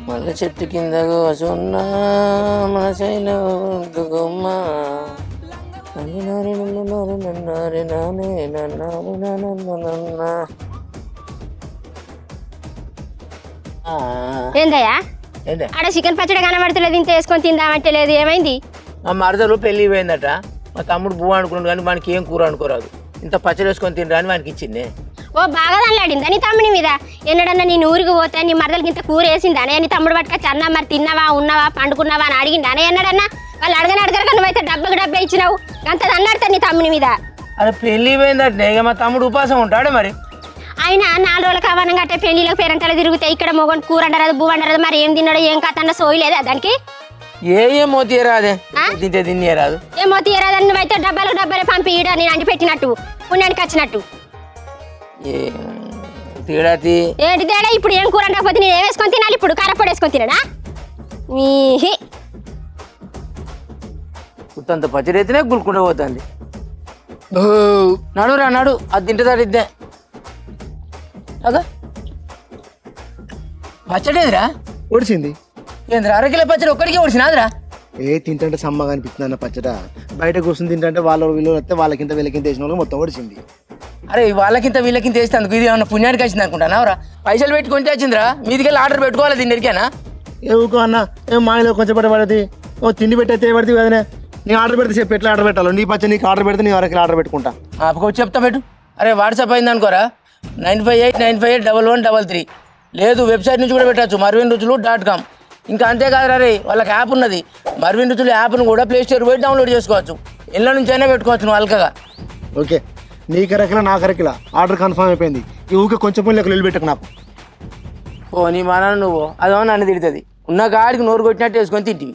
మళ్ళీ చెట్టు కింద కూసున్నా మనసైన గుమ్మ ఏందయ్యా ఆడ చికెన్ పచ్చడి కనబడతలేదు, ఇంత వేసుకొని తిందామంటే లేదు, ఏమైంది? మా మరదలు పెళ్ళి పోయిందట. మా తమ్ముడు బువ్వ అనుకున్నాడు కానీ వానికి ఏం కూర అనుకోరాదు. ఇంత పచ్చడి వేసుకొని తినరా అని వానికి ఇచ్చింది. ఓ బాగా తల్లాడిందా నీ తమ్ముడి మీద? ఎన్నడన్నా నేను ఊరికి పోతే నీ మరదలకి ఇంత కూర వేసిందానే? నీ తమ్ముడు పట్టుకొచ్చి అన్న మరి తిన్నావా, ఉన్నావా, పండుకున్నావా అని అడిగిందానే ఎన్నడన్నా? వాళ్ళు అడగక నువ్వైతే డబ్బే ఇచ్చినావు, అంత అన్నాడుతా నీ తమ్ముని మీద. అరే పెళ్ళి పోయిందట, ఇక మా తమ్ముడు ఉపాసం ఉంటాడే మరి. అయినా 4 రోజుల కావాలని గట్టే పెళ్లిలో పేరంటలు తిరిగితే ఇక్కడ మొగన్ కూర అంటారు, బువ్వ అంటారు, మరి ఏం తిన్నాడో ఏం కాదన్న సోయలేదా దానికి? ఏమో తీయరాదే, తింటే తినేరాదు. ఏమో తీయరాదని నువ్వైతే డబ్బాలు పంపి ఈడ నేను అంటి పెట్టినట్టు పుణ్యానికి వచ్చినట్టు. తేడాతి ఏంటి తేడా? ఇప్పుడు ఏం కూర అంటకపోతే నేను ఏం వేసుకొని తినాలి? ఇప్పుడు కారపొడి వేసుకొని తినడా? ఉత్తంత పచ్చడి అయితేనే గుల్కుండా పోతుంది. నడురా నడు, అది తింటుందా? అదా పచ్చడి ఏదిరా ఒడిచింది? ఏంద్రా అరకిలో పచ్చడి ఒక్కడికి ఒడిచినాదిరా? తింటే సమ్మగా అనిపిస్తుంది అన్న పచ్చడ. బయట కూర్చొని తింటే వీళ్ళు వస్తే వాళ్ళకింత వీళ్ళకింత వేసిన వాళ్ళకి మొత్తం ఒడిచింది. అరే వాళ్ళకింత వీళ్ళకింత వేస్తే అందుకు ఇది ఏమన్నా పుణ్యానికి వచ్చింది అనుకుంటానావరా? పైసలు పెట్టుకుంటే వచ్చిందిరా, మీదికెళ్ళి ఆర్డర్ పెట్టుకోవాలి తిండిరికేనా? ఊకో అన్న, మాయలో కొంచెం పడేది తిండి పెట్టే పడితే కదనే. నీ ఆర్డర్ పెడితే చెప్పి ఎట్లా ఆర్డర్ పెట్టాలో? నీ పచ్చడి నీకు ఆర్డర్ పెడితే నీ వరకు ఆర్డర్ పెట్టుకుంటా. చెప్తా పెట్టు. అరే వాట్సాప్ అయింది అనుకోరా, 9589581133. లేదు వెబ్సైట్ నుంచి కూడా పెట్టచ్చు, marvinruchulu.com. ఇంకా అంతేకాదు రే, వాళ్ళకి యాప్ ఉన్నది, మర్విన్ రుచులు యాప్ను కూడా ప్లే స్టోర్ పోయి డౌన్లోడ్ చేసుకోవచ్చు. ఇళ్ళ నుంచి అయినా పెట్టుకోవచ్చు నువ్వు అల్కగా. ఓకే, నీ కరకిలా నా కరకిలా ఆర్డర్ కన్ఫర్మ్ అయిపోయింది. ఈ ఊకే కొంచెం పుణ్యకు నిలు పెట్టకు నాకు. నీ మన నువ్వు అదో నన్ను తిడుతుంది, ఉన్న గాడికి నోరు కొట్టినట్టు వేసుకొని తింటివి.